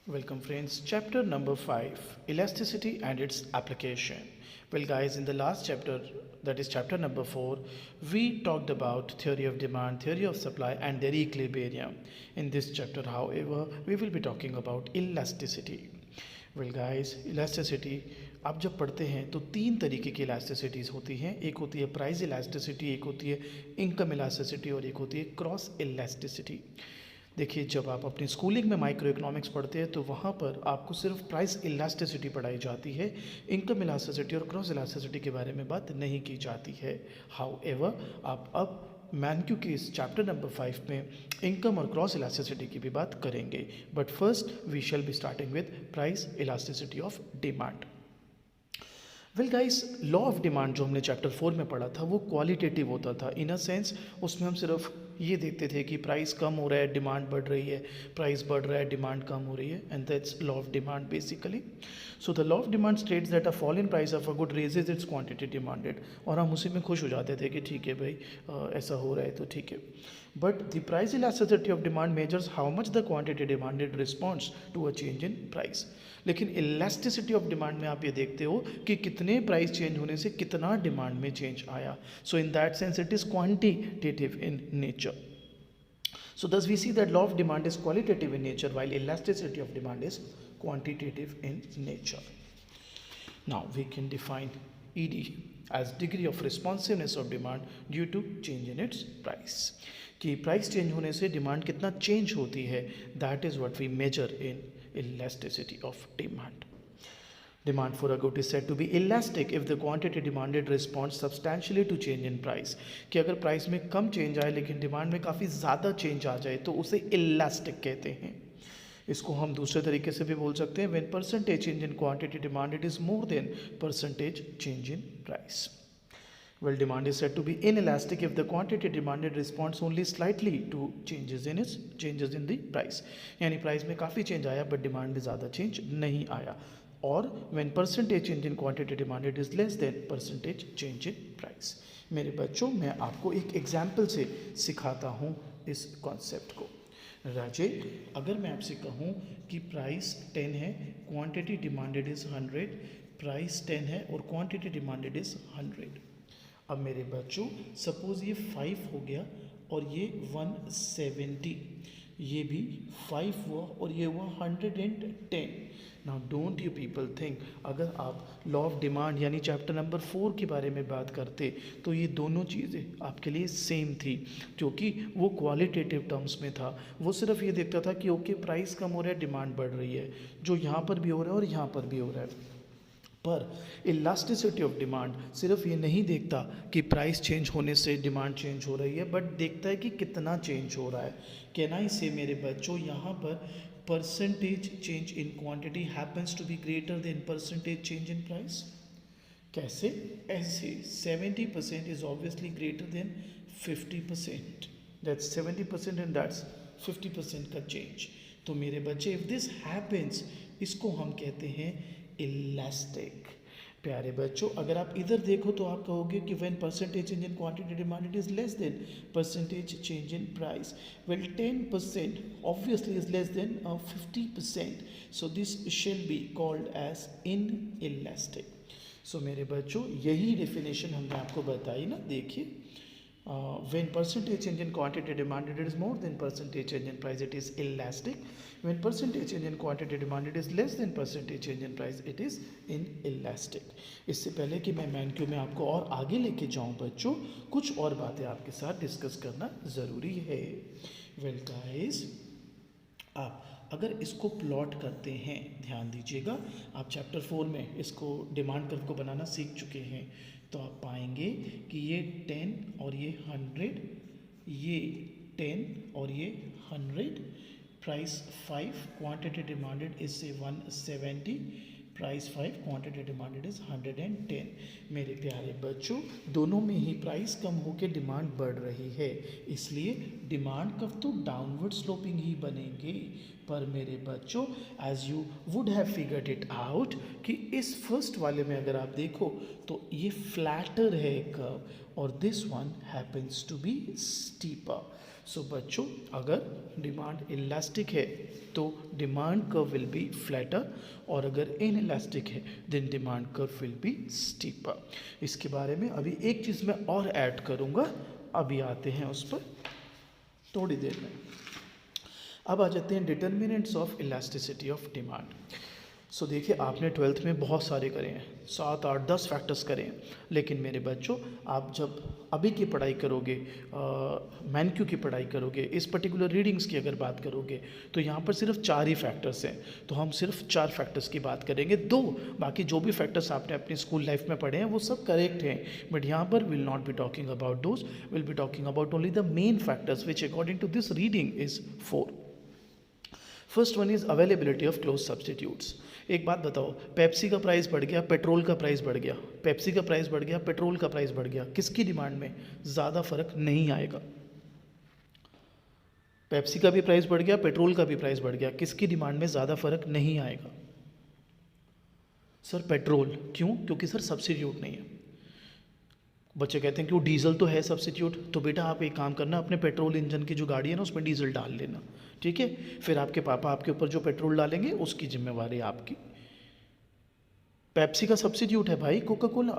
Welcome friends, chapter number 5, elasticity and its application. Well guys, in the last chapter, that is chapter number 4, we talked about theory of demand, theory of supply and their equilibrium. In this chapter, however, we will be talking about elasticity. Well guys, elasticity आप जब पढ़ते हैं तो तीन तरीके की इलास्टिसिटीज़ होती हैं. एक होती है प्राइस इलास्टिसिटी, एक होती है इनकम इलास्टिसिटी और एक होती है क्रॉस इलास्टिसिटी. देखिए, जब आप अपनी स्कूलिंग में माइक्रो इकोनॉमिक्स पढ़ते हैं तो वहाँ पर आपको सिर्फ प्राइस इलास्टिसिटी पढ़ाई जाती है. इनकम इलास्टिसिटी और क्रॉस इलास्टिसिटी के बारे में बात नहीं की जाती है. हाउ एवर आप अब मैनक्यू के इस चैप्टर नंबर 5 में इनकम और क्रॉस इलास्टिसिटी की भी बात करेंगे. But first we shall be starting with price elasticity of demand. Well guys, law of demand जो हमने चैप्टर 4 में पढ़ा था वो क्वालिटेटिव होता था. इन अ सेंस उसमें हम सिर्फ ये देखते थे कि प्राइस कम हो रहा है, डिमांड बढ़ रही है, प्राइस बढ़ रहा है, डिमांड कम हो रही है, and that's law of demand basically. So the law of demand states that a fall in price of a good raises it's quantity demanded. और हम उसी में खुश हो जाते थे कि ठीक है भाई, ऐसा हो रहा है तो ठीक है. But the price elasticity of demand measures how much the quantity demanded responds to a change in price. लेकिन इलास्टिसिटी ऑफ डिमांड में आप ये देखते हो कि कितने प्राइस चेंज होने से कितना डिमांड में चेंज आया. So in that sense it is quantitative in nature. So thus we see that law of demand is qualitative in nature while elasticity of demand is quantitative in nature. Now we can define ED as degree of responsiveness of demand due to change in its price. कि price change होने से demand कितना change होती है, that is what we measure in elasticity of demand. Demand for a good is said to be elastic if the quantity demanded responds substantially to change in price. कि अगर price में कम change आए लेकिन demand में काफ़ी ज़्यादा change आ जाए तो उसे इलास्टिक कहते हैं. इसको हम दूसरे तरीके से भी बोल सकते हैं, when percentage change in quantity demanded is more than percentage change in price. Well, demand is said to be inelastic if the quantity demanded responds only slightly to changes in the price. यानी price में काफ़ी change आया but demand में ज़्यादा change नहीं आया. और when percentage change in quantity demanded is less than percentage change in price. मेरे बच्चों, मैं आपको एक एग्जाम्पल से सिखाता हूँ इस कॉन्सेप्ट को. राजे, अगर मैं आपसे कहूँ कि प्राइस 10 है, क्वांटिटी डिमांडेड इज़ 100, प्राइस 10 है और क्वांटिटी डिमांडेड इज़ 100. अब मेरे बच्चों, सपोज़ ये 5 हो गया और ये 170, ये भी 5 हुआ और ये हुआ 110. Now don't you people think, अगर आप लॉ ऑफ डिमांड यानी चैप्टर नंबर 4 के बारे में बात करते तो ये दोनों चीज़ें आपके लिए सेम थी, क्योंकि वो क्वालिटेटिव टर्म्स में था. वो सिर्फ ये देखता था कि ओके प्राइस कम हो रहा है, डिमांड बढ़ रही है, जो यहाँ पर भी हो रहा है और यहाँ पर भी हो रहा है. पर इलास्टिसिटी ऑफ डिमांड सिर्फ ये नहीं देखता कि प्राइस चेंज होने से डिमांड चेंज हो रही है, बट देखता है कि कितना चेंज हो रहा है. कैन आई से मेरे बच्चों, यहाँ पर percentage change in quantity happens to be greater than percentage change in price. कैसे? ऐसे 70% is obviously greater than 50%. That's 70% and that's 50% का चेंज. तो मेरे बच्चे, इफ दिस हैपन्स, इसको हम कहते हैं इलास्टिक. प्यारे बच्चों, अगर आप इधर देखो तो आप कहोगे कि when percentage change in quantity demanded is less than percentage change in price. Well 10% obviously is less than 50%, so this shall be called as inelastic. सो मेरे बच्चों, यही डेफिनेशन हमने आपको बताई ना. देखिए, when percentage change in quantity demanded is more than percentage change in price, it is elastic. When percentage change in quantity demanded is less than percentage change in price, it is inelastic. इससे पहले कि मैं मैनक्यू में आपको और आगे लेके जाऊं बच्चों, कुछ और बातें आपके साथ डिस्कस करना ज़रूरी है. वेल गाइस, आप अगर इसको प्लॉट करते हैं, ध्यान दीजिएगा, आप चैप्टर 4 में इसको डिमांड कर्व को बनाना सीख चुके हैं, तो आप पाएंगे कि ये 10 और ये 100, ये 10 और ये 100, प्राइस 5, क्वांटिटी डिमांडेड इज से 170, प्राइस 5, क्वांटिटी डिमांडेड इज 110. मेरे प्यारे बच्चों, दोनों में ही प्राइस कम होकर डिमांड बढ़ रही है, इसलिए डिमांड कर्व तो डाउनवर्ड स्लोपिंग ही बनेंगे. पर मेरे बच्चों, as you would have figured it out कि इस फर्स्ट वाले में अगर आप देखो तो ये फ्लैटर है कर्व और this one happens to be steeper. So बच्चों, अगर डिमांड इलास्टिक है तो demand curve will be flatter, और अगर इन इलास्टिक है then demand curve will be steeper. इसके बारे में अभी एक चीज़ मैं और ऐड करूँगा, अभी आते हैं उस पर थोड़ी देर में। अब आ जाते हैं determinants of elasticity of demand. So देखिए, आपने 12th में बहुत सारे करे हैं, 7, 8, 10 फैक्टर्स करे हैं, लेकिन मेरे बच्चों आप जब अभी की पढ़ाई करोगे, मैनक्यू की पढ़ाई करोगे, इस पर्टिकुलर रीडिंग्स की अगर बात करोगे, तो यहाँ पर सिर्फ 4 ही फैक्टर्स हैं। तो हम सिर्फ 4 फैक्टर्स की बात करेंगे। 2 बाकी जो भी फैक्टर्स आपने अपनी स्कूल लाइफ में पढ़े हैं वो सब करेक्ट हैं, बट यहाँ पर will not be talking about those, will be talking about only the main factors which according to this reading is 4। First one is availability of close substitutes. एक बात बताओ, पेप्सी का प्राइस बढ़ गया, petrol का price बढ़ गया, Pepsi का प्राइस बढ़ गया, पेट्रोल का प्राइस बढ़ गया, किसकी डिमांड में ज़्यादा फर्क नहीं आएगा? पेप्सी का भी प्राइस बढ़ गया, पेट्रोल का भी प्राइस बढ़ गया, किसकी डिमांड में ज़्यादा फर्क नहीं आएगा? Sir petrol. क्यों? क्योंकि सर सब्सिट्यूट नहीं है। बच्चे कहते हैं कि वो डीजल तो है सब्सिट्यूट, तो बेटा आप एक काम करना, अपने पेट्रोल इंजन की जो गाड़ी है ना उसमें डीजल डाल लेना, ठीक है? फिर आपके पापा आपके ऊपर जो पेट्रोल डालेंगे उसकी जिम्मेवारी आपकी। पेप्सी का सब्सिट्यूट है भाई कोका कोला।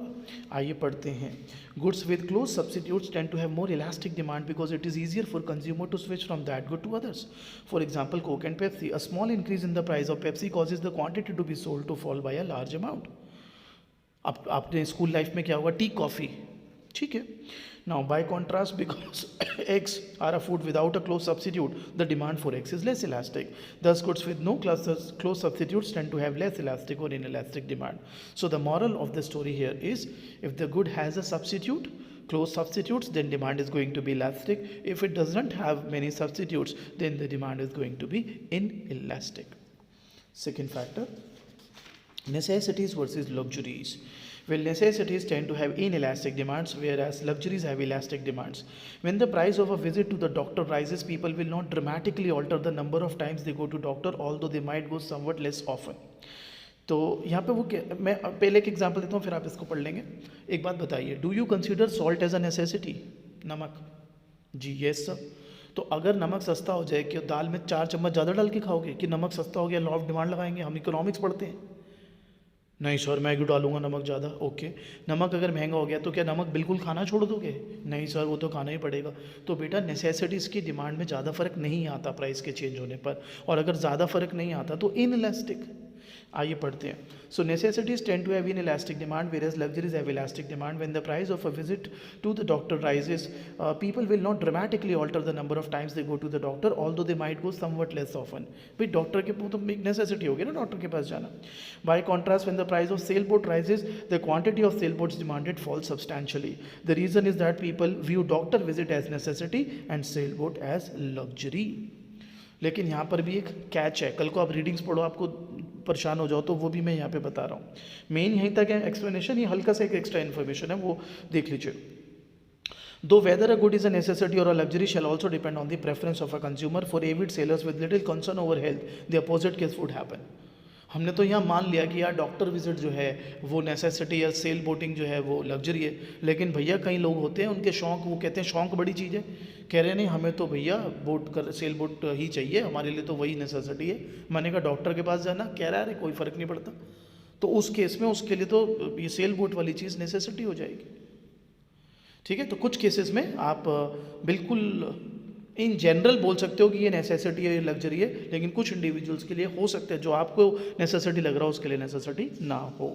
आइए पढ़ते हैं। Goods with close substitutes tend to have more elastic demand because it is easier for consumer to switch from that good to others. For example Coke and Pepsi, a small increase in the price of Pepsi causes the quantity to be sold to fall by a large amount. अब आपने school life में क्या होगा, tea coffee, ठीक है? Now by contrast, because eggs are a food without a close substitute, the demand for eggs is less elastic. Thus goods with no close substitutes tend to have less elastic or inelastic demand. So the moral of the story here is, if the good has a substitute, close substitutes, then demand is going to be elastic. If it doesn't have many substitutes, then the demand is going to be inelastic. Second factor, necessities versus luxuries. Well, necessities tend to have inelastic demands, whereas luxuries have elastic demands. When the price of a visit to the doctor rises, people will not dramatically alter the number of times they go to doctor, although they might go somewhat less often. तो यहाँ पे वो मैं पहले एक example देता हूँ, फिर आप इसको पढ़ लेंगे। एक बात बताइए, do you consider salt as a necessity? नमक, जी यस सर। तो अगर नमक सस्ता हो जाए, कि दाल में 4 चम्मच ज़्यादा डाल के खाओगे, कि नमक सस्ता हो गया लॉ ऑफ डिमांड लगाएंगे? हम इकोनॉमिक्स पढ़ते हैं। नहीं सर मैं क्यों डालूंगा नमक ज़्यादा। ओके, नमक अगर महंगा हो गया तो क्या नमक बिल्कुल खाना छोड़ दोगे? नहीं सर, वो तो खाना ही पड़ेगा। तो बेटा नेसेसिटीज़ की डिमांड में ज़्यादा फर्क नहीं आता प्राइस के चेंज होने पर, और अगर ज़्यादा फर्क नहीं आता तो इनइलास्टिक। आइए पढ़ते हैं। So necessities tend to have inelastic demand whereas luxuries have elastic demand. When the price of a visit to the doctor rises, people will not dramatically alter the number of times they go to the doctor, although they might go somewhat less often. भाई doctor के तो एक necessity होगी ना doctor के पास जाना। By contrast, when the price of sail boat rises, the quantity of sail boats demanded fall substantially. The reason is that people view doctor visit as necessity and sail boat as luxury. लेकिन यहाँ पर भी एक catch है, कल को आप readings पढ़ो आपको परेशान हो जाओ तो वो भी मैं यहाँ पे बता रहा हूँ। मेन यहीं तक है एक्सप्लेनेशन, ये हल्का सा एक एक्स्ट्रा इन्फॉर्मेशन है, वो देख लीजिए। Though whether a good is a necessity or a luxury shall also depend on the preference of a consumer. For avid sailors with little concern over health, the opposite case would happen. हमने तो यहाँ मान लिया कि यार doctor visit जो है वो नेसेसिटी या सेल बोटिंग जो है वो लग्जरी है, लेकिन भैया कई लोग होते हैं उनके शौक, वो कहते हैं शौक बड़ी चीज़ है, कह रहे हैं नहीं हमें तो भैया बोट कर सेल बोट ही चाहिए, हमारे लिए तो वही नेसेसिटी है। मैंने कहा डॉक्टर के पास जाना, कह रहा है अरे कोई फ़र्क नहीं पड़ता। तो उस केस में उसके लिए तो ये सेल बोट वाली चीज़ नेसेसिटी हो जाएगी, ठीक है? तो कुछ केसेस में आप बिल्कुल इन जनरल बोल सकते हो कि ये नेसेसिटी है, ये लग्जरी है, लेकिन कुछ इंडिविजुअल्स के लिए हो सकता है जो आपको नेसेसिटी लग रहा हो उसके लिए नेसेसिटी ना हो।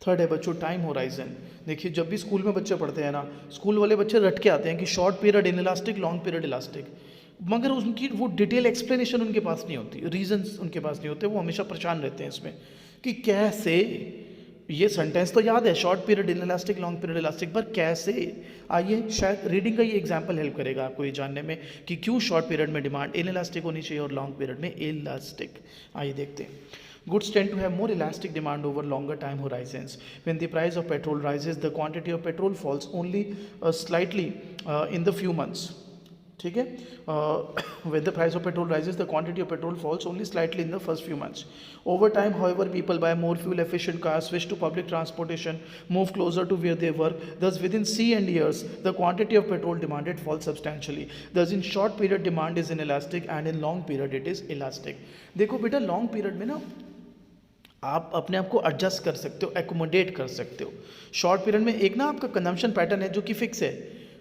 थर्ड है बच्चों टाइम होराइजन। देखिए जब भी स्कूल में बच्चे पढ़ते हैं ना, स्कूल वाले बच्चे रट के आते हैं कि short period inelastic, long period elastic, मगर उनकी वो डिटेल एक्सप्लेनेशन उनके पास नहीं होती, रीजंस उनके पास नहीं होते, वो हमेशा परेशान रहते हैं इसमें कि कैसे। ये सेंटेंस तो याद है, short period inelastic, long period elastic, पर कैसे? आइए शायद रीडिंग का ये एग्जांपल हेल्प करेगा आपको ये जानने में कि क्यों शॉर्ट पीरियड में डिमांड इनइलास्टिक होनी चाहिए और लॉन्ग पीरियड में इलास्टिक। आइए देखते हैं। Goods tend to have more elastic demand over longer time horizons. When the price of petrol rises, the quantity of petrol falls only slightly in the few months. ठीक है. When the price of petrol rises, the quantity of petrol falls only slightly in the first few months. Over time, however, people buy more fuel efficient cars, switch to public transportation, move closer to where they work. Thus, within C and years, the quantity of petrol demanded falls substantially. Thus, in short period, demand is inelastic, and in long period, it is elastic. देखो बेटा, long period में ना आप अपने आप को adjust कर सकते हो, एकोमोडेट कर सकते हो. शॉर्ट पीरियड में एक ना आपका कंजम्पशन पैटर्न है जो कि फिक्स है,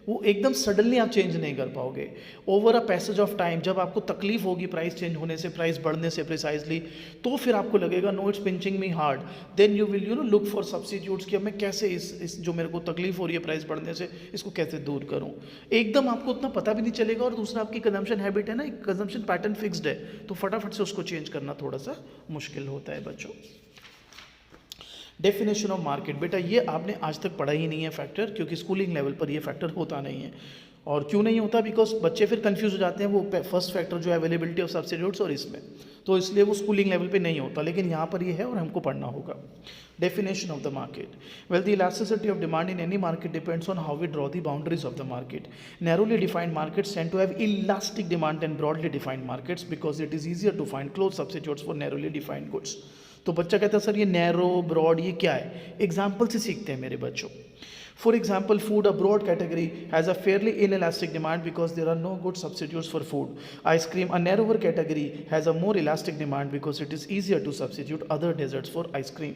वो एकदम सडनली आप चेंज नहीं कर पाओगे. Over a passage of time जब आपको तकलीफ होगी प्राइस चेंज होने से, प्राइस बढ़ने से प्रिसाइजली, तो फिर आपको लगेगा no it's pinching me hard. Then you will look for substitutes कि अब मैं कैसे इस जो मेरे को तकलीफ हो रही है प्राइस बढ़ने से, इसको कैसे दूर करूं. एकदम आपको उतना पता भी नहीं चलेगा. और दूसरा, आपकी कंजम्पशन हैबिट है ना, एक कंजम्पशन पैटर्न फिक्स्ड है, तो फटाफट से उसको चेंज करना थोड़ा सा मुश्किल होता है बच्चों. डेफिनेशन ऑफ मार्केट, बेटा ये आपने आज तक पढ़ा ही नहीं है फैक्टर, क्योंकि स्कूलिंग लेवल पर ये फैक्टर होता नहीं है. और क्यों नहीं होता? बिकॉज बच्चे फिर कंफ्यूज हो जाते हैं वो फर्स्ट फैक्टर जो है अवेलेबिलिटी ऑफ सब्सिट्यूट्स और इसमें, तो इसलिए वो स्कूलिंग लेवल पे नहीं होता. लेकिन यहाँ पर ये है और हमको पढ़ना होगा. Definition of the market. Well, the elasticity of demand in any market depends on how we draw the boundaries of the market. Narrowly defined markets tend to have elastic demand than broadly defined markets because it is easier to find close substitutes for narrowly defined goods. तो बच्चा कहता है sir ये narrow broad ये क्या है? Example से सीखते हैं मेरे बच्चों. For example, food, a broad category, has a fairly inelastic demand because there are no good substitutes for food. Ice cream, a narrower category, has a more elastic demand because it is easier to substitute other desserts for ice cream.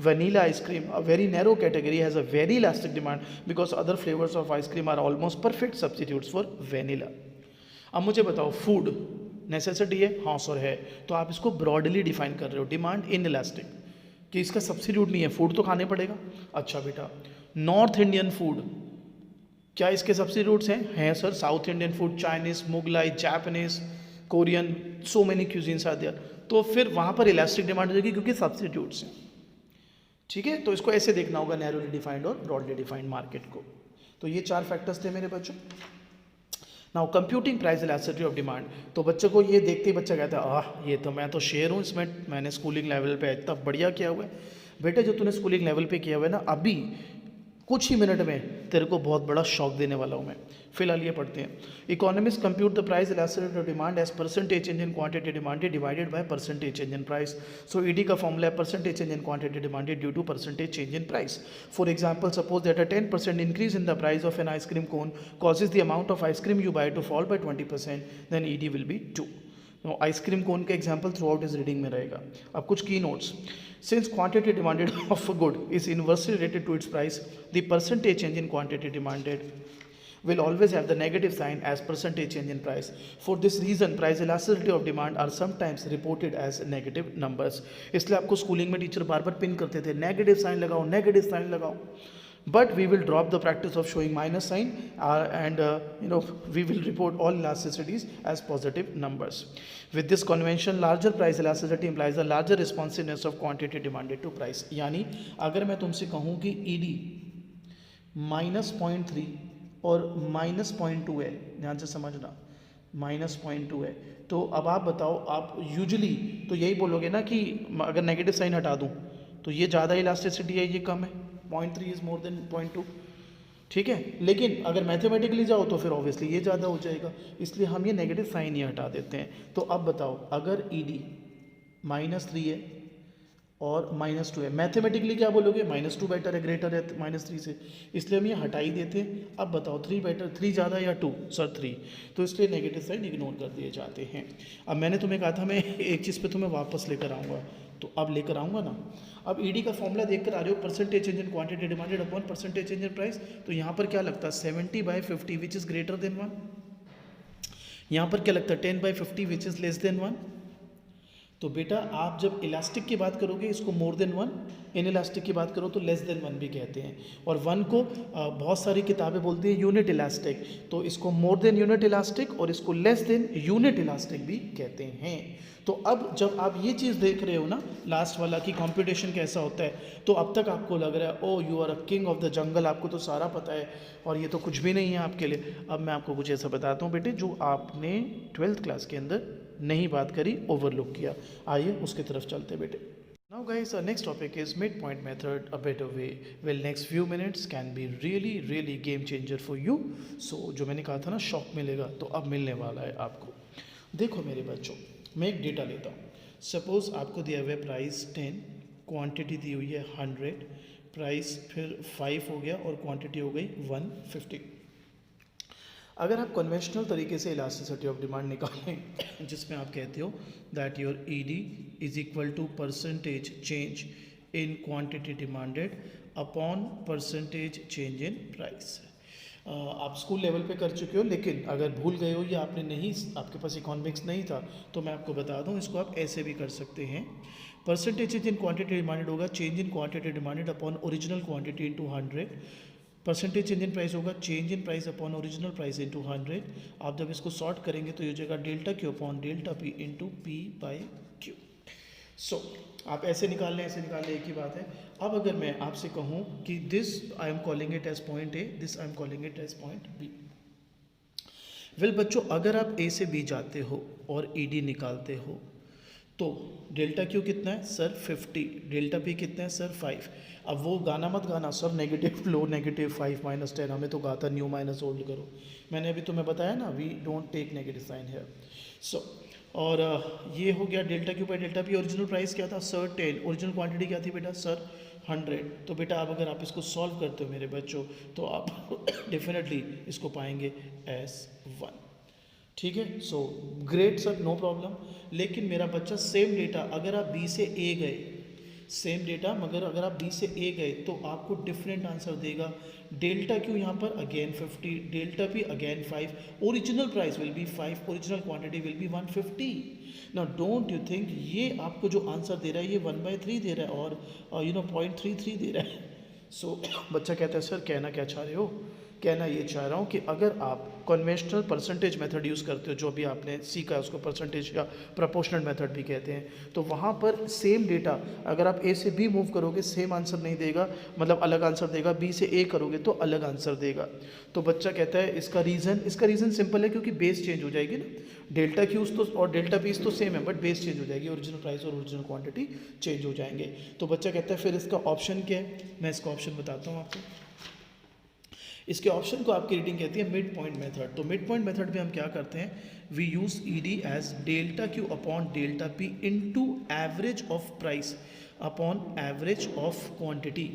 Vanilla ice cream, a very narrow category, has a very elastic demand because other flavors of ice cream are almost perfect substitutes for vanilla. अब मुझे बताओ, food necessity है? हाँ sir है. तो आप इसको broadly define कर रहे हो, डिमांड इन इलास्टिक, कि इसका सब्सिट्यूट नहीं है, फूड तो खाने पड़ेगा. अच्छा बेटा, नॉर्थ इंडियन फूड, क्या इसके सब्सिट्यूट्स हैं sir. South Indian food, Chinese, Mughlai, Japanese, Korean, so many cuisines are there. तो फिर वहाँ पर इलास्टिक डिमांड हो जाएगी क्योंकि सब्सिट्यूट्स हैं. ठीक है, तो इसको ऐसे देखना होगा, नैरोली डिफाइंड और ब्रॉडली डिफाइंड मार्केट को. तो ये 4 फैक्टर्स थे मेरे बच्चों. Now computing price elasticity of demand. तो बच्चों को ये देखते ही बच्चा कहता है ये तो मैं तो शेर हूँ इसमें, मैंने स्कूलिंग लेवल पे इतना बढ़िया किया हुआ है. बेटे जो तूने स्कूलिंग लेवल पे किया हुआ है ना, अभी कुछ ही मिनट में तेरे को बहुत बड़ा शॉक देने वाला हूँ मैं. फिलहाल ये पढ़ते हैं. Economist compute the price elasticity of demand as percentage change in quantity demanded divided by percentage change in price. So ED का फॉर्मूला है percentage change in quantity demanded due to percentage change in price. For example, suppose that a 10% increase in the price of an ice cream cone causes the amount of ice cream you buy to fall by 20%, then ED will be 2. Ice cream cone का example through out इस reading में रहेगा. अब कुछ की notes. Since quantity demanded of a good is inversely related to its price, the percentage change in quantity demanded will always have the negative sign as percentage change in price. For this reason, price elasticity of demand are sometimes reported as negative numbers. इसलिए आपको schooling में teacher बार बार pin करते थे, negative sign लगाओ, negative sign लगाओ. But we will drop the practice of showing minus sign and we will report all elasticities as positive numbers. With this convention, larger price elasticity implies a larger responsiveness of quantity demanded to price. यानी अगर मैं तुमसे कहूँ कि ED -0.3 और -0.2 है, ध्यान से समझना, -0.2 है, तो अब आप बताओ, आप यूजुअली तो यही बोलोगे ना कि अगर नेगेटिव साइन हटा दूँ तो ये ज़्यादा इलास्टिसिटी है, ये कम है. 0.3 इज़ मोर देन 0.2. ठीक है, लेकिन अगर मैथमेटिकली जाओ तो फिर ऑब्वियसली ये ज़्यादा हो जाएगा, इसलिए हम ये नेगेटिव साइन ही हटा देते हैं. तो अब बताओ, अगर ED -3 है और -2 है, मैथमेटिकली क्या बोलोगे? -2 बेटर है, ग्रेटर है -3 से, इसलिए हम ये हटा ही देते हैं. अब बताओ 3 बेटर, 3 ज़्यादा या 2? सर 3. तो इसलिए नेगेटिव साइन इग्नोर कर दिए जाते हैं. अब मैंने तुम्हें कहा था मैं एक चीज़ पे तुम्हें वापस लेकर आऊँगा, तो अब लेकर आऊँगा ना. अब ED का फॉर्मूला देखकर आ रहे हो, percentage change in quantity demanded upon percentage change in price. तो यहाँ पर क्या लगता है? 70/50 विच इज़ ग्रेटर देन 1. यहाँ पर क्या लगता है? 10/50 विच इज़ लेस देन 1. तो बेटा आप जब इलास्टिक की बात करोगे इसको मोर देन 1, इन इलास्टिक की बात करो तो लेस देन 1 भी कहते हैं. और 1 को बहुत सारी किताबें बोलती हैं यूनिट इलास्टिक, तो इसको मोर देन यूनिट इलास्टिक और इसको लेस देन यूनिट इलास्टिक भी कहते हैं. तो अब जब आप ये चीज़ देख रहे हो ना, लास्ट वाला कि कंप्यूटेशन कैसा होता है, तो अब तक आपको लग रहा है oh you are a king of the jungle, आपको तो सारा पता है और ये तो कुछ भी नहीं है आपके लिए. अब मैं आपको कुछ ऐसा बताता हूँ बेटे जो आपने 12th क्लास के अंदर नहीं बात करी, ओवरलुक किया. आइए उसकी तरफ चलते बेटे. Now guys, our next topic is midpoint method, a better way. Well, next few minutes can be really game changer for you. So जो मैंने कहा था ना शॉक मिलेगा, तो अब मिलने वाला है आपको. देखो मेरे बच्चों, मैं एक डेटा लेता हूँ. सपोज आपको दिया हुआ है प्राइस 10, क्वांटिटी दी हुई है 100, प्राइस फिर 5 हो गया और क्वांटिटी हो गई 150. अगर आप कन्वेंशनल तरीके से इलास्टिसिटी ऑफ डिमांड निकालें जिसमें आप कहते हो that your ED is equal to percentage change in quantity demanded upon percentage change in price. आप स्कूल लेवल पे कर चुके हो, लेकिन अगर भूल गए हो या आपने नहीं, आपके पास इकोनॉमिक्स नहीं था, तो मैं आपको बता दूं, इसको आप ऐसे भी कर सकते हैं. Percentage change in quantity demanded होगा change in quantity demanded upon original quantity into 100. Percentage change in price होगा change in price upon original price into 100. आप जब इसको सॉर्ट करेंगे तो ये हो जाएगा delta Q upon delta P into P by Q. So आप ऐसे निकाल लें, ऐसे निकाल लें, एक ही बात है. अब अगर मैं आपसे कहूँ कि this I am calling it as point A, this I am calling it as point B. Well बच्चों, अगर आप ए से बी जाते हो और ई डी निकालते हो तो डेल्टा क्यू कितना है सर 50, डेल्टा पी कितना है सर 5. अब वो गाना मत गाना सर नेगेटिव लो नेगेटिव 5 माइनस 10, हमें तो गाता न्यू माइनस ओल्ड करो. मैंने अभी तुम्हें बताया ना, we don't take negative sign है. सो और ये हो गया delta Q by delta P. Original price क्या था सर 10, ओरिजिनल क्वांटिटी क्या थी बेटा सर 100. तो बेटा अब अगर आप इसको सॉल्व करते हो मेरे बच्चों तो आप डेफिनेटली इसको पाएंगे एस 1. ठीक है. So great sir, no problem. लेकिन मेरा बच्चा सेम डेटा अगर आप बी से ए गए, सेम डेटा मगर अगर आप बी से ए गए तो आपको डिफरेंट आंसर देगा. डेल्टा क्यू यहाँ पर again 50, delta P again 5, original price will be 5, original quantity will be 150. Now don't you think ये आपको जो आंसर दे रहा है ये 1/3 दे रहा है और 0.33 दे रहा है. सो बच्चा कहता है सर कहना क्या चाह रहे हो. कहना ये चाह रहा हूँ कि अगर आप कन्वेंशनल परसेंटेज मेथड यूज़ करते हो, जो भी आपने सीखा है उसको परसेंटेज या प्रोपोर्शनल मेथड भी कहते हैं, तो वहाँ पर सेम डेटा अगर आप ए से बी मूव करोगे सेम आंसर नहीं देगा, मतलब अलग आंसर देगा. बी से ए करोगे तो अलग आंसर देगा. तो बच्चा कहता है इसका रीज़न सिंपल है, क्योंकि बेस चेंज हो जाएगी ना. डेल्टा क्यूज तो और डेल्टा पीस तो सेम है बट बेस चेंज हो जाएगी, ओरिजिनल प्राइस और ओरिजिनल क्वांटिटी चेंज हो जाएंगे. तो बच्चा कहता है फिर इसका ऑप्शन क्या है. मैं इसका ऑप्शन बताता हूँ आपको. इसके ऑप्शन को आपकी रीडिंग कहती है मिड पॉइंट मेथड. तो मिड पॉइंट मेथड में हम क्या करते हैं, we use E D as delta Q upon delta P into average of price upon average of quantity,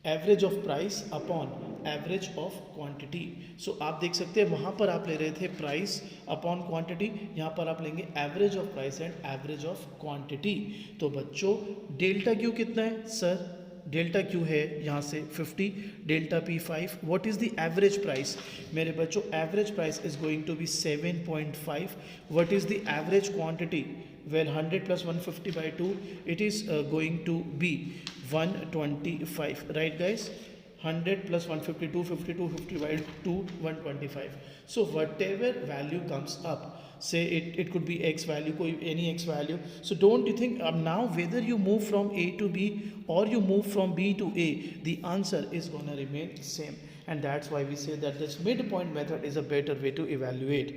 average of price upon average of quantity. So आप देख सकते हैं वहाँ पर आप ले रहे थे प्राइस अपॉन क्वांटिटी, यहाँ पर आप लेंगे average of price and average of quantity. तो बच्चों डेल्टा क्यू कितना है सर, डेल्टा क्यू है यहाँ से 50, delta P 5. What is the average price मेरे बच्चों, average price is going to be 7.5. What is the average quantity, well 100 plus 150 by 2 it is going to be 125, right guys. 100 plus 150, 250, 250 by 2, 125. So whatever value comes up, say it could be x value, any x value. So don't you think now whether you move from A to B or you move from B to A, the answer is gonna remain same. And that's why we say that this midpoint method is a better way to evaluate.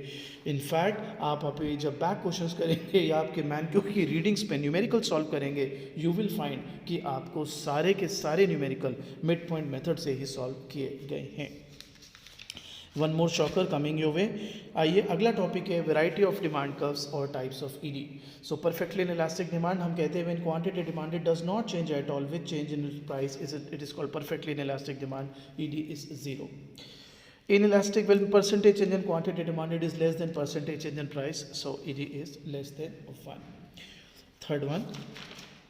In fact, आप अभी जब back questions करेंगे या आपके मैनक्यू की readings पे numerical solve करेंगे, you will find कि आपको सारे के सारे न्यूमेरिकल मिड पॉइंट मेथड से ही सॉल्व किए गए हैं. One more shocker coming your way. आइए अगला टॉपिक है वेराइटी ऑफ डिमांड कर्व्स और types of ED. So perfectly elastic demand हम कहते हैं when quantity demanded does not change at all with change in price it is called perfectly elastic demand. ED is 0. Inelastic when percentage change in quantity demanded is less than percentage change in price, so ED is less than 1. Third one,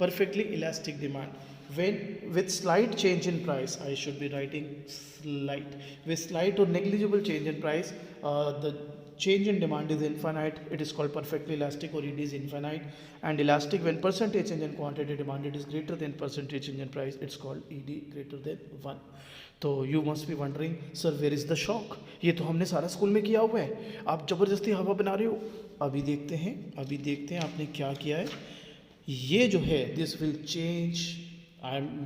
perfectly elastic demand when with slight change in price, I should be writing slight, with slight or negligible change in price, the change in demand is infinite, it is called perfectly elastic or ED is infinite. And elastic when percentage change in quantity demanded is greater than percentage change in price, it's called ED greater than 1. तो you must be wondering sir where is the shock, ये तो हमने सारा school में किया हुआ है, आप ज़बरदस्ती हवा बना रहे हो. अभी देखते हैं आपने क्या किया है. ये जो है दिस विल चेंज,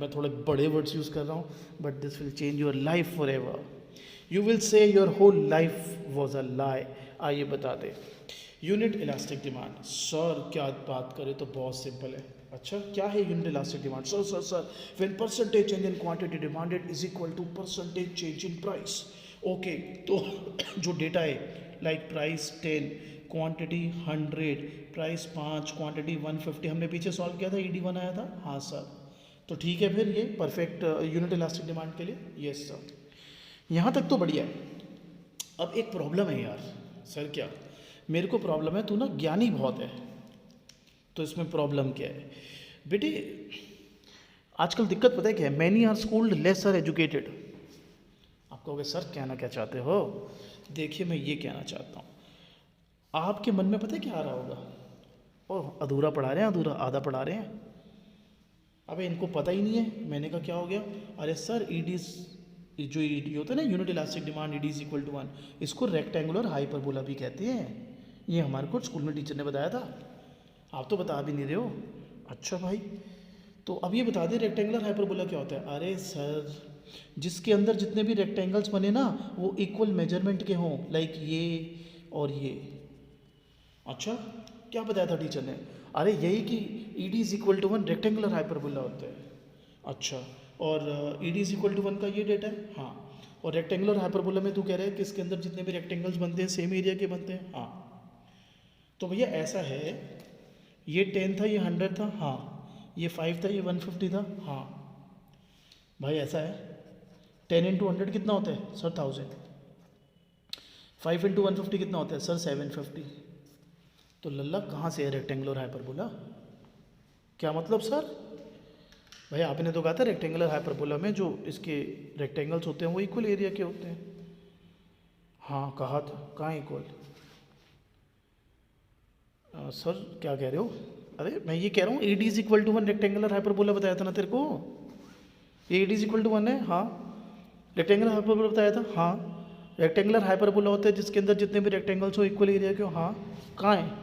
मैं थोड़े बड़े वर्ड्स यूज़ कर रहा हूँ, but this will change your life forever. You will say your whole life was a lie. आइए बता दें, यूनिट इलास्टिक डिमांड। सर क्या बात करें तो बहुत सिंपल है। अच्छा क्या है unit elastic demand? Sir when percentage change in quantity demanded is equal to percentage change in price. Okay, तो जो डेटा है like price 10, quantity 100, price 5, quantity 150, हमने पीछे सॉल्व किया था, ED1 आया था। हाँ सर, तो ठीक है फिर ये परफेक्ट यूनिट इलास्टिक डिमांड के लिए। यस सर, यहाँ तक तो बढ़िया है। अब एक प्रॉब्लम है यार। सर क्या? मेरे को प्रॉब्लम है, तू ना ज्ञानी बहुत है, तो इसमें प्रॉब्लम क्या है बेटे? आजकल दिक्कत पता है क्या है? Many are schooled less are educated. आप कहोगे सर कहना क्या चाहते हो? देखिए मैं ये कहना चाहता हूँ, आपके मन में पता है क्या आ रहा होगा? ओह अधूरा पढ़ा रहे हैं, अधूरा आधा पढ़ा रहे हैं, अबे इनको पता ही नहीं है। मैंने कहा क्या हो गया? अरे सर ईडी जो ईडी होता है ना, unit elastic demand, ED equal to 1, इसको रेक्टेंगुलर हाइपरबोला भी कहते हैं। ये हमारे को स्कूल में टीचर ने बताया था, आप तो बता भी नहीं रहे हो। अच्छा भाई, तो अब ये बता दे रेक्टेंगुलर हाइपरबोला क्या होता है? अरे सर जिसके अंदर जितने भी रेक्टेंगल्स बने ना वो इक्वल मेजरमेंट के हों, लाइक ये और ये। अच्छा क्या बताया था टीचर ने? अरे यही कि ED is equal to 1 rectangular hyperbola होता है। अच्छा, और ED इज इक्वल टू 1 का ये डेटा है। हाँ, और रेक्टेंगुलर हाइपरबोला में तू कह रहा है कि इसके अंदर जितने भी रेक्टेंगल्स बनते हैं सेम एरिया के बनते हैं। हाँ, तो भैया ऐसा है, ये 10 था, ये 100 था। हाँ, ये 5 था, ये 150 था। हाँ भाई ऐसा है। 10 इंटू 100 कितना होता है सर? 1000। 5 इंटू 150 कितना होता है सर? 750। तो लल्ला कहाँ से है रेक्टेंगुलर हाइपरबोला? क्या मतलब सर? भाई आपने तो कहा था रेक्टेंगुलर हाइपरबोला में जो इसके रेक्टेंगल्स होते हैं वो इक्वल एरिया के होते हैं। हाँ कहा था, कहाँ इक्वल? सर क्या कह रहे हो? अरे मैं ये कह रहा हूँ ED is equal to 1 rectangular hyperbola बताया था ना तेरे को। ये ED इज इक्वल टू 1 है। हाँ, रेक्टेंगुलर हाइपरबोला बताया था। हाँ, रेक्टेंगुलर हाइपरबोला होता है जिसके अंदर जितने भी रेक्टेंगल्स हो इक्वल एरिया के हो। हाँ, कहाँ है?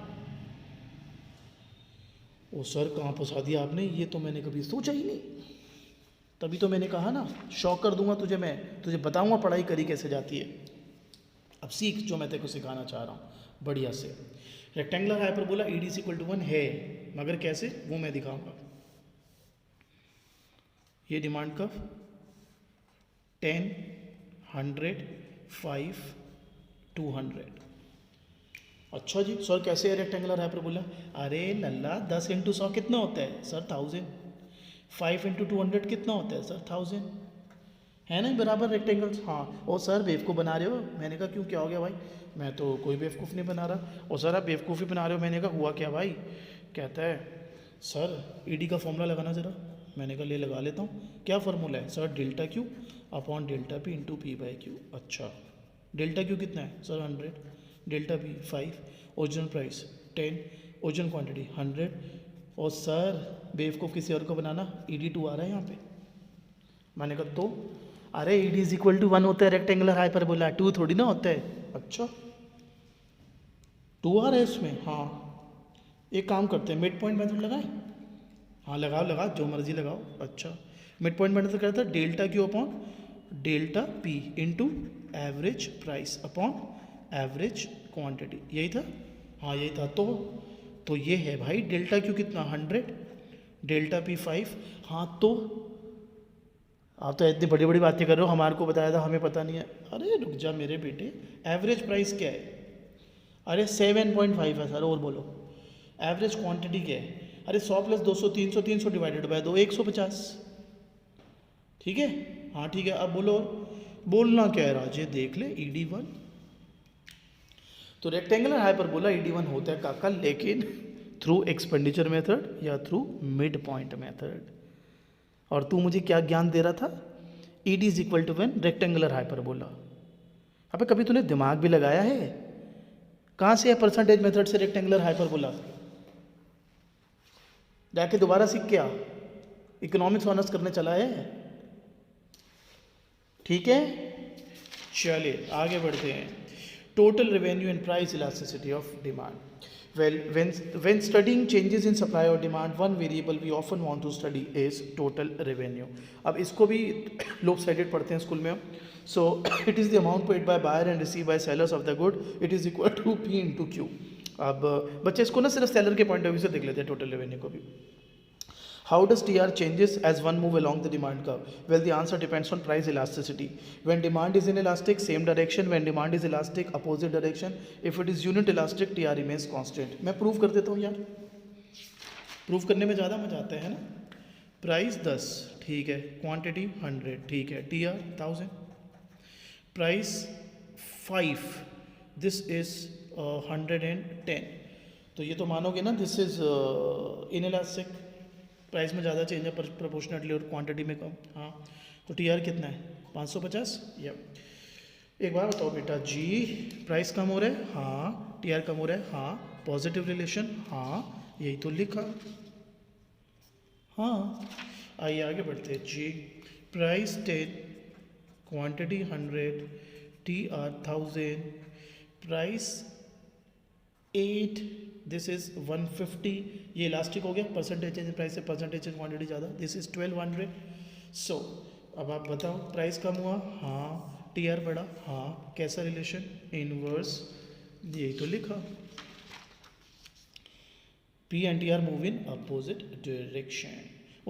ओ सर कहाँ फंसा दिया आपने, ये तो मैंने कभी सोचा ही नहीं। तभी तो मैंने कहा ना, शौक कर दूंगा तुझे, मैं तुझे बताऊंगा पढ़ाई करी कैसे जाती है। अब सीख जो मैं तेरे को सिखाना चाह रहा हूँ बढ़िया से। Rectangular hyperbola ED is equal to 1 है, मगर कैसे वो मैं दिखाऊंगा। ये डिमांड कर्व 10, 100, 5, 200। अच्छा जी सर कैसे है रेक्टेंगुलर हाइपरबोला? अरे लल्ला 10 इंटू 100 कितना होता है सर? 1000। 5 इंटू 200 कितना होता है सर? 1000। है ना बराबर रेक्टेंगल्स? हाँ। ओ सर बेवकूफ़ बना रहे हो? मैंने कहा क्यों, क्या हो गया भाई? मैं तो कोई बेवकूफ़ नहीं बना रहा। और सर आप बेवकूफ़ी बना रहे हो। मैंने कहा हुआ क्या भाई? कहता है सर ED का फॉर्मूला लगाना ज़रा। मैंने कहा ले लगा लेता हूँ। क्या फार्मूला है sir? Delta Q upon delta P into P/Q। अच्छा, डेल्टा Q कितना है sir? 100, delta P 5, original price 10, original quantity 100। और सर बेवकूफ़ किसी और को बनाना, ED2 आ रहा है यहाँ पे। मैंने कहा तो अरे ED इज इक्वल टू 1 होता है रेक्टेंगुलर हाइपरबोला, 2 थोड़ी ना होता है। अच्छा 2 आ रहा है इसमें? हाँ, एक काम करते हैं, मिड पॉइंट मेथड लगाएं। हाँ लगाओ लगाओ, जो मर्जी लगाओ। अच्छा, मिड पॉइंट मेथड करता है delta Q upon delta P into average price upon average quantity. यही था? हाँ यही था। तो ये है भाई डेल्टा Q कितना? 100, डेल्टा P 5। हाँ तो आप तो इतनी बड़ी बड़ी बातें कर रहे हो, हमारे को बताया था, हमें पता नहीं है। अरे रुक जा मेरे बेटे, एवरेज प्राइस क्या है? अरे 7.5 है सर। और बोलो एवरेज क्वांटिटी क्या है? अरे 100 प्लस 200 300, 300 डिवाइडेड बाय 2 150। ठीक है? हाँ ठीक है। अब बोलो, बोलना क्या है राजे? देख ले ED1। तो रेक्टेंगुलर हाइपरबोला ED1 होता है काका, लेकिन थ्रू एक्सपेंडिचर मेथड या थ्रू मिड पॉइंट मेथड। और तू मुझे क्या ज्ञान दे रहा था? ED is equal to 1 rectangular hyperbola. अबे कभी तूने दिमाग भी लगाया है? कहाँ से है परसेंटेज मेथड से रेक्टेंगुलर हाइपरबोला? जाके दोबारा सीख के आ, इकोनॉमिक्स ऑनर्स करने चला है। ठीक है, चलिए आगे बढ़ते हैं। Total revenue and price elasticity of demand. Well, when studying changes in supply or demand, one variable we often want to study is total revenue. अब इसको भी लोग साइडेड पढ़ते हैं स्कूल में। So it is the amount paid by buyer and received by sellers of the good. It is equal to P into Q. अब बच्चे इसको ना सिर्फ सेलर के पॉइंट ऑफ व्यू से देख लेते हैं, टोटल रेवेन्यू को भी। How does TR changes as one move along the demand curve? Well, the answer depends on price elasticity. When demand is inelastic, same direction. When demand is elastic, opposite direction. If it is unit elastic, TR remains constant. मैं prove कर देता हूँ यार, prove करने में ज़्यादा मजा आता है ना। प्राइस 10 ठीक है, क्वांटिटी 100 ठीक है, TR 1000। प्राइस 5, दिस इज 110, तो ये तो मानोगे ना दिस इज इनइलास्टिक, प्राइस में ज़्यादा चेंज है प्रोपोर्शनेटली और क्वांटिटी में कम। हाँ, तो TR कितना है 550। या एक बार बताओ बेटा जी, प्राइस कम हो रहा है, हाँ, TR कम हो रहा है, हाँ, पॉजिटिव रिलेशन, हाँ, यही तो लिखा, हाँ। आइए आगे बढ़ते हैं जी। Price 10, quantity 100, TR 1000, price 8, this is 150, ये इलास्टिक हो गया, परसेंटेज चेंज प्राइस से परसेंटेज चेंज क्वांटिटी ज़्यादा, दिस इज 1200। सो अब आप बताओ प्राइस कम हुआ, हाँ, TR बढ़ा, हाँ, कैसा रिलेशन, इनवर्स, यही तो लिखा, P and TR move in opposite direction.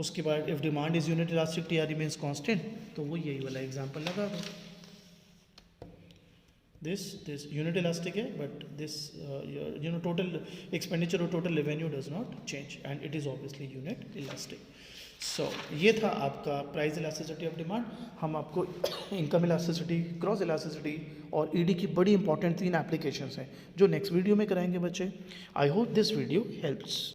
उसके बाद if demand is unit elastic, TR remains constant, तो वो यही वाला एग्जांपल लगा दो। this unit elastic है, but this total expenditure or total revenue does not change and it is obviously unit elastic. So ये था आपका प्राइस इलास्टिसिटी ऑफ डिमांड। हम आपको इनकम इलास्टिसिटी, क्रॉस इलास्टिसिटी और ED की बड़ी इंपॉर्टेंट 3 एप्लीकेशंस हैं जो नेक्स्ट वीडियो में कराएंगे बच्चे। I hope this video helps.